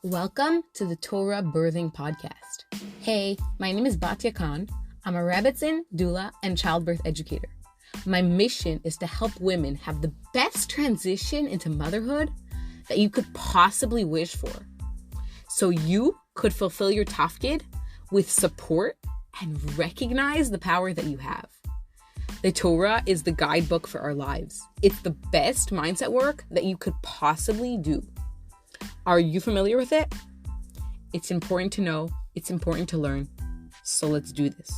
Welcome to the Torah Birthing Podcast. Hey, my name is Batya Khan. I'm a Rebbetzin, doula, and childbirth educator. My mission is to help women have the best transition into motherhood that you could possibly wish for, so you could fulfill your tafkid with support and recognize the power that you have. The Torah is the guidebook for our lives. It's the best mindset work that you could possibly do. Are you familiar with it? It's important to know. It's important to learn. So let's do this.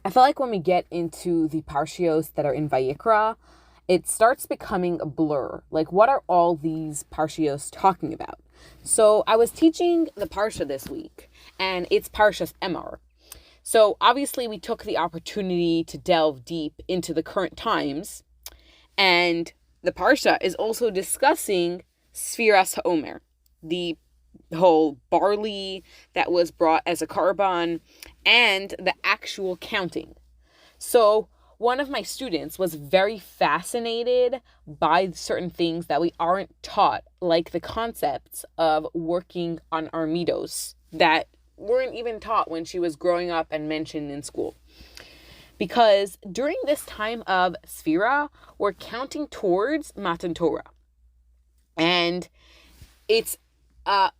I feel like when we get into the parshios that are in Vayikra, it starts becoming a blur. Like, what are all these parshios talking about? So I was teaching the parsha this week, and it's Parshas Emor. So obviously we took the opportunity to delve deep into the current times, and the parsha is also discussing Sfiras HaOmer, the whole barley that was brought as a karban, and the actual counting. So one of my students was very fascinated by certain things that we aren't taught, like the concepts of working on our middos that weren't even taught when she was growing up and mentioned in school. Because during this time of Sfira, we're counting towards Matan Torah. And it's an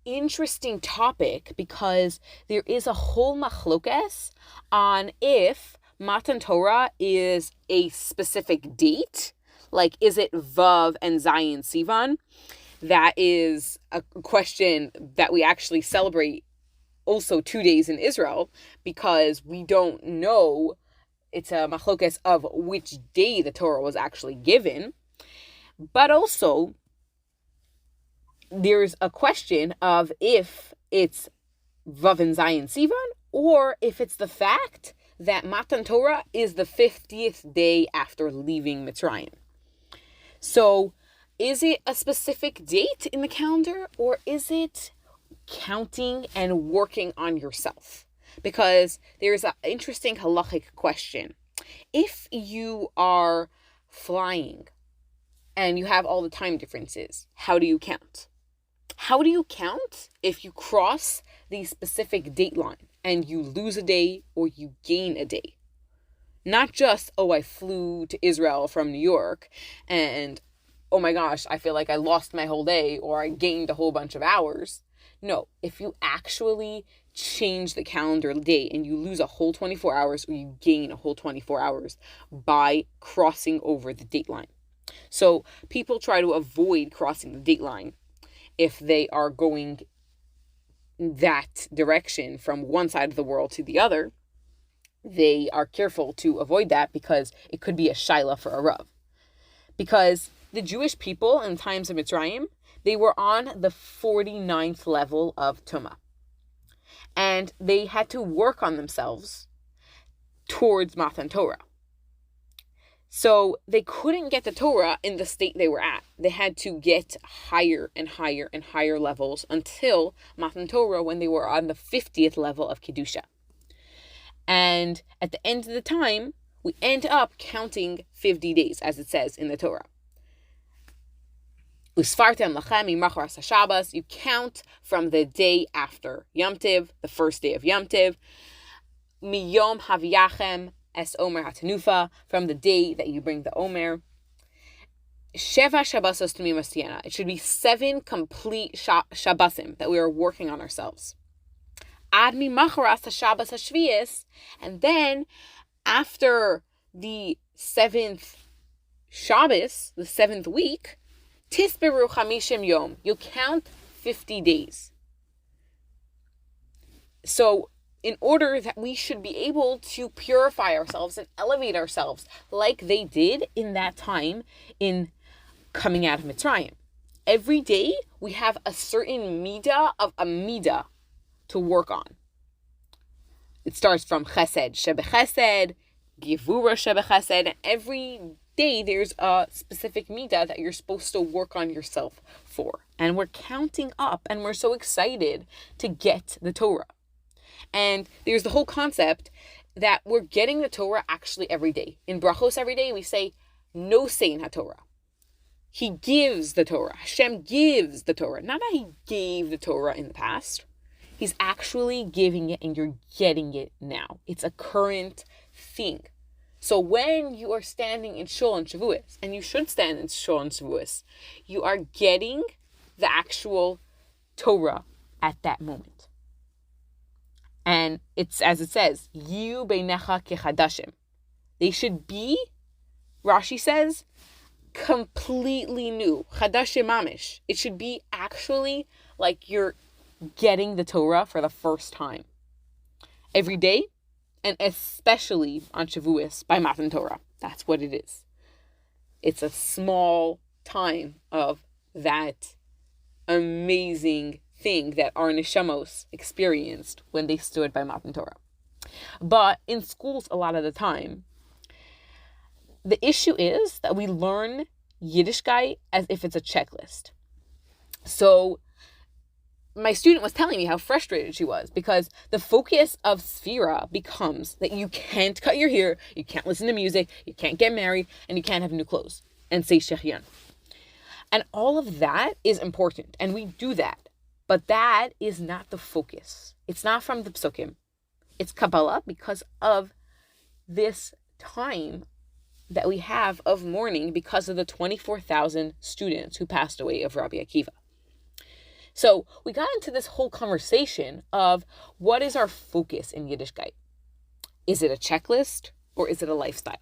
interesting topic because there is a whole machlokes on if Matan Torah is a specific date, like is it Vav and Zayin Sivan? That is a question that we actually celebrate also 2 days in Israel, because we don't know, it's a machlokes of which day the Torah was actually given. But also, there's a question of if it's Vav and Zayin Sivan, or if it's the fact that Matan Torah is the 50th day after leaving Mitzrayim. So, is it a specific date in the calendar, or is it counting and working on yourself? Because there's an interesting halachic question. If you are flying and you have all the time differences, how do you count? How do you count if you cross the specific date line and you lose a day or you gain a day? Not just, I flew to Israel from New York and, oh my gosh, I feel like I lost my whole day or I gained a whole bunch of hours. No, if you actually change the calendar day and you lose a whole 24 hours or you gain a whole 24 hours by crossing over the date line. So people try to avoid crossing the date line if they are going that direction from one side of the world to the other. They are careful to avoid that because it could be a shaila for a rav. Because the Jewish people in times of Mitzrayim, they were on the 49th level of Tumah. And they had to work on themselves towards Matan Torah. So they couldn't get the Torah in the state they were at. They had to get higher and higher and higher levels until Matan Torah, when they were on the 50th level of Kedusha. And at the end of the time, we end up counting 50 days, as it says in the Torah. Usfartem lachem imachras haShabbos. You count from the day after Yom Tiv, the first day of Yom Tiv. Miyom haviyachem es Omer hatanufa, from the day that you bring the Omer. Sheva Shabbosos tamimas tiyena. It should be 7 complete Shabbosim that we are working on ourselves. Ad mimachras haShabbos hashviyis, and then after the 7th Shabbos, the 7th week, Tisberu chamishim yom. You'll count 50 days. So, in order that we should be able to purify ourselves and elevate ourselves like they did in that time in coming out of Mitzrayim. Every day, we have a certain midah of a midah to work on. It starts from chesed shebechesed, givura shebechesed, and every day there's a specific midah that you're supposed to work on yourself for. And we're counting up and we're so excited to get the Torah. And there's the whole concept that we're getting the Torah actually every day. In brachos every day we say, no sein HaTorah. He gives the Torah. Hashem gives the Torah. Not that he gave the Torah in the past. He's actually giving it and you're getting it now. It's a current thing. So when you are standing in Shul and Shavuos, and you should stand in Shul and Shavuos, you are getting the actual Torah at that moment. And it's as it says, Yu beinecha kechadashim. They should be, Rashi says, completely new. Chadashim mamish. It should be actually like you're getting the Torah for the first time. Every day, and especially on Shavuos by Matan Torah. That's what it is. It's a small time of that amazing thing that our neshamos experienced when they stood by Matan Torah. But in schools, a lot of the time, the issue is that we learn Yiddishkeit as if it's a checklist. So my student was telling me how frustrated she was because the focus of Sfira becomes that you can't cut your hair, you can't listen to music, you can't get married, and you can't have new clothes and say Shechyan. And all of that is important, and we do that. But that is not the focus. It's not from the psukim. It's Kabbalah because of this time that we have of mourning because of the 24,000 students who passed away of Rabbi Akiva. So we got into this whole conversation of what is our focus in Yiddishkeit? Is it a checklist or is it a lifestyle?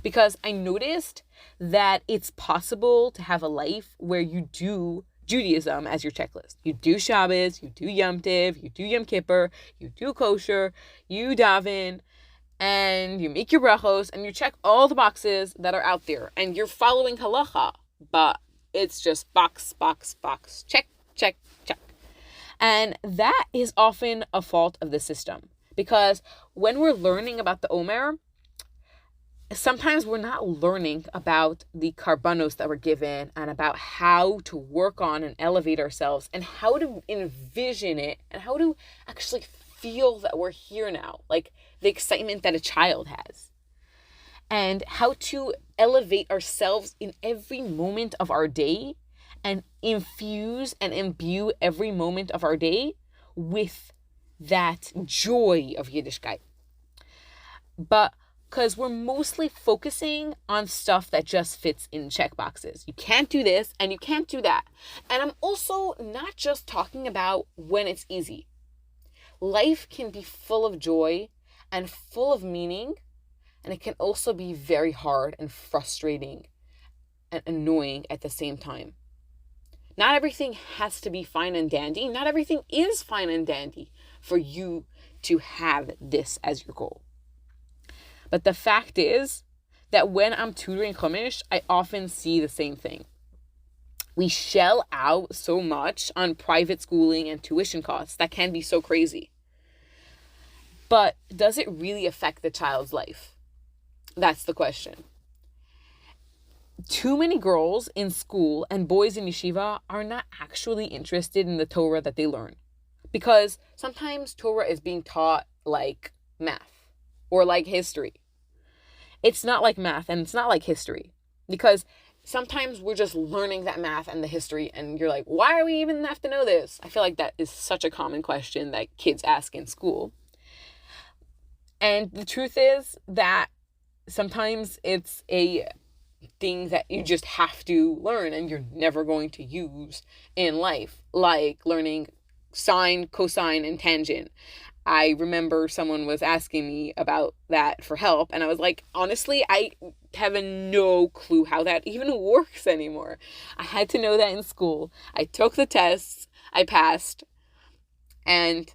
Because I noticed that it's possible to have a life where you do Judaism as your checklist. You do Shabbos, you do Yom Tov, you do Yom Kippur, you do kosher, you daven, and you make your brachos, and you check all the boxes that are out there. And you're following halacha, but it's just box, box, box, check, check, check. And that is often a fault of the system. Because when we're learning about the Omer, sometimes we're not learning about the karbanos that we're given and about how to work on and elevate ourselves and how to envision it and how to actually feel that we're here now, like the excitement that a child has, and how to elevate ourselves in every moment of our day and infuse and imbue every moment of our day with that joy of Yiddishkeit. But because we're mostly focusing on stuff that just fits in checkboxes. You can't do this and you can't do that. And I'm also not just talking about when it's easy. Life can be full of joy and full of meaning, and it can also be very hard and frustrating and annoying at the same time. Not everything has to be fine and dandy. Not everything is fine and dandy for you to have this as your goal. But the fact is that when I'm tutoring Chumash, I often see the same thing. We shell out so much on private schooling and tuition costs that can be so crazy. But does it really affect the child's life? That's the question. Too many girls in school and boys in yeshiva are not actually interested in the Torah that they learn. Because sometimes Torah is being taught like math or like history. It's not like math and it's not like history. Because sometimes we're just learning that math and the history and you're like, why do we even have to know this? I feel like that is such a common question that kids ask in school. And the truth is that sometimes it's a thing that you just have to learn and you're never going to use in life, like learning sine, cosine, and tangent. I remember someone was asking me about that for help, and I was like, honestly, I have no clue how that even works anymore. I had to know that in school. I took the tests, I passed, and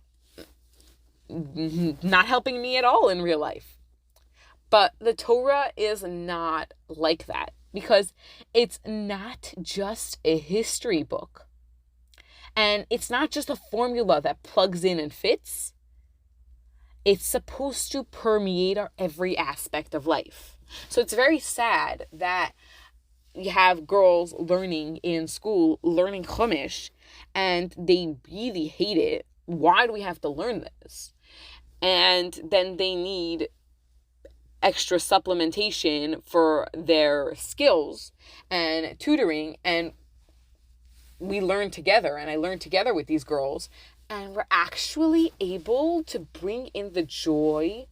not helping me at all in real life. But the Torah is not like that because it's not just a history book. And it's not just a formula that plugs in and fits. It's supposed to permeate our every aspect of life. So it's very sad that you have girls learning in school, learning Chumash, and they really hate it. Why do we have to learn this? And then they need extra supplementation for their skills and tutoring, and we learn together, and I learned together with these girls, and we're actually able to bring in the joy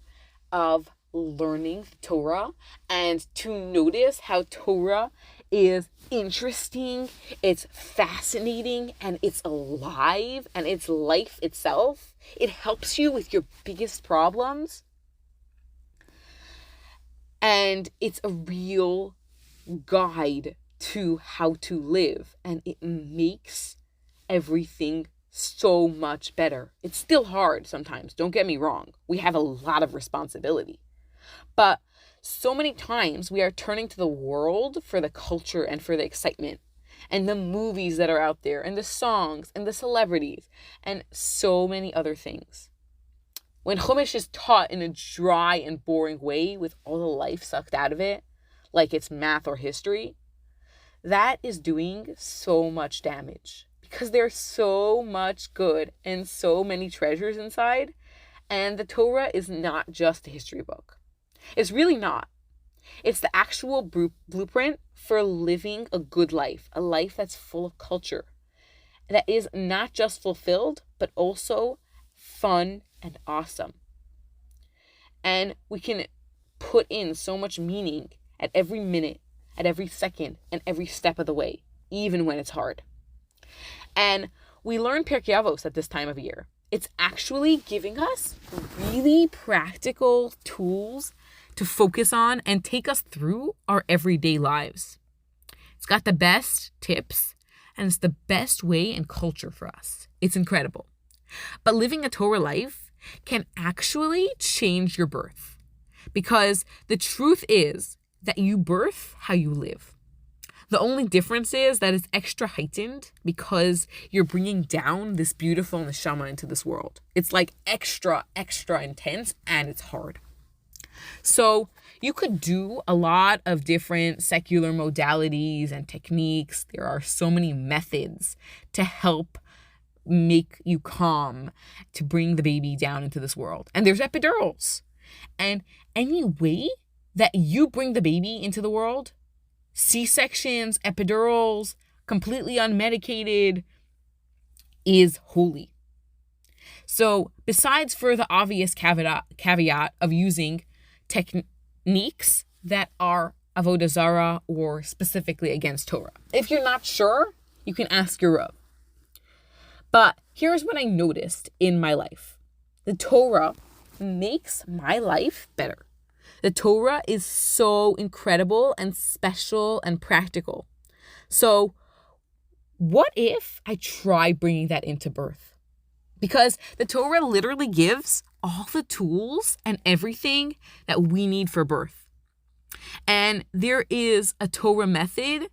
of learning Torah and to notice how Torah is interesting, it's fascinating, and it's alive, and it's life itself. It helps you with your biggest problems. And it's a real guide to how to live, and it makes everything so much better. It's still hard sometimes, don't get me wrong. We have a lot of responsibility. But so many times we are turning to the world for the culture and for the excitement and the movies that are out there and the songs and the celebrities and so many other things. When Chumash is taught in a dry and boring way with all the life sucked out of it, like it's math or history, that is doing so much damage because there's so much good and so many treasures inside. And the Torah is not just a history book. It's really not. It's the actual blueprint for living a good life, a life that's full of culture, that is not just fulfilled, but also fun and awesome. And we can put in so much meaning at every minute, at every second, and every step of the way, even when it's hard. And we learn Pirkei Avos at this time of year. It's actually giving us really practical tools to focus on and take us through our everyday lives. It's got the best tips, and it's the best way and culture for us. It's incredible. But living a Torah life can actually change your birth, because the truth is that you birth how you live. The only difference is that it's extra heightened because you're bringing down this beautiful neshama into this world. It's like extra intense, and it's hard. So you could do a lot of different secular modalities and techniques. There are so many methods to help make you calm, to bring the baby down into this world. And there's epidurals. And any way that you bring the baby into the world, C-sections, epidurals, completely unmedicated, is holy. So besides for the obvious caveat of using techniques that are avodah zarah or specifically against Torah. If you're not sure, you can ask your Rav. But here's what I noticed in my life. The Torah makes my life better. The Torah is so incredible and special and practical. So what if I try bringing that into birth? Because the Torah literally gives all the tools and everything that we need for birth. And there is a Torah method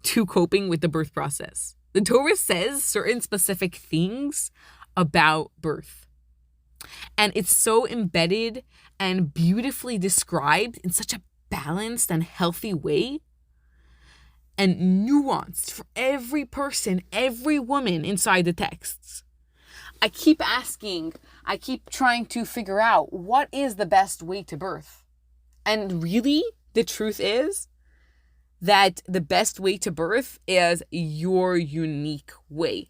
to coping with the birth process. The Torah says certain specific things about birth. And it's so embedded and beautifully described in such a balanced and healthy way and nuanced for every person, every woman inside the texts. I keep trying to figure out what is the best way to birth. And really, the truth is that the best way to birth is your unique way.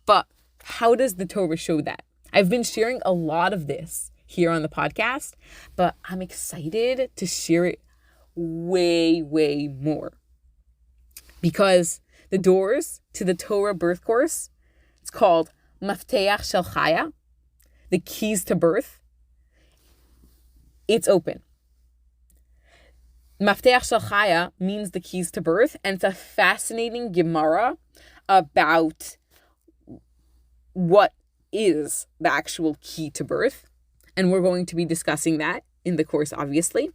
But how does the Torah show that? I've been sharing a lot of this here on the podcast, but I'm excited to share it way, way more. Because the doors to the Torah birth course, it's called Mafteach Shel Chaya, the keys to birth. It's open. Mafteach Shel Chaya means the keys to birth, and it's a fascinating Gemara about what is the actual key to birth. And we're going to be discussing that in the course, obviously.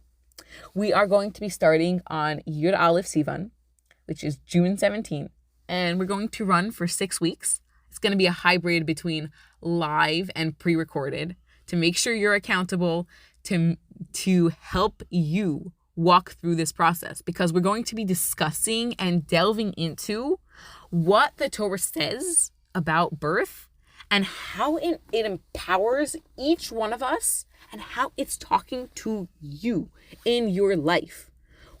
We are going to be starting on Yud Aleph Sivan, which is June 17th, and we're going to run for 6 weeks. It's going to be a hybrid between live and pre-recorded to make sure you're accountable, to help you walk through this process, because we're going to be discussing and delving into what the Torah says about birth and how it empowers each one of us and how it's talking to you in your life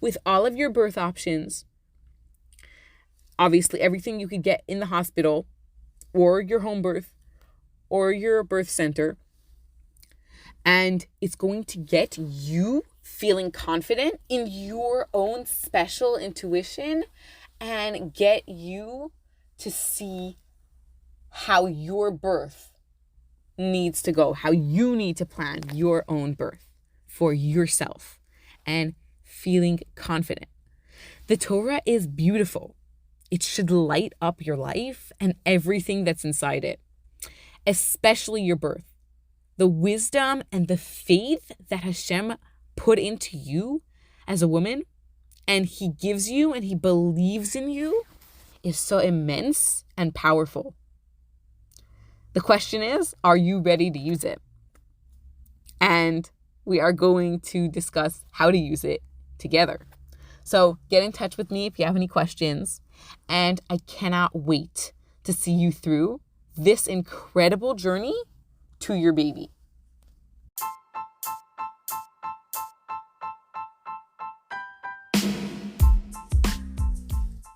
with all of your birth options. Obviously, everything you could get in the hospital or your home birth or your birth center. And it's going to get you feeling confident in your own special intuition and get you to see how your birth needs to go, how you need to plan your own birth for yourself and feeling confident. The Torah is beautiful. It should light up your life and everything that's inside it, especially your birth. The wisdom and the faith that Hashem put into you as a woman, and He gives you and He believes in you, is so immense and powerful. The question is, are you ready to use it? And we are going to discuss how to use it together. So get in touch with me if you have any questions. And I cannot wait to see you through this incredible journey to your baby.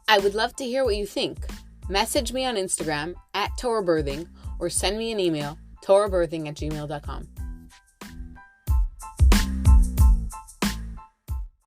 I would love to hear what you think. Message me on Instagram @TorahBirthing or send me an email, torahbirthing@gmail.com.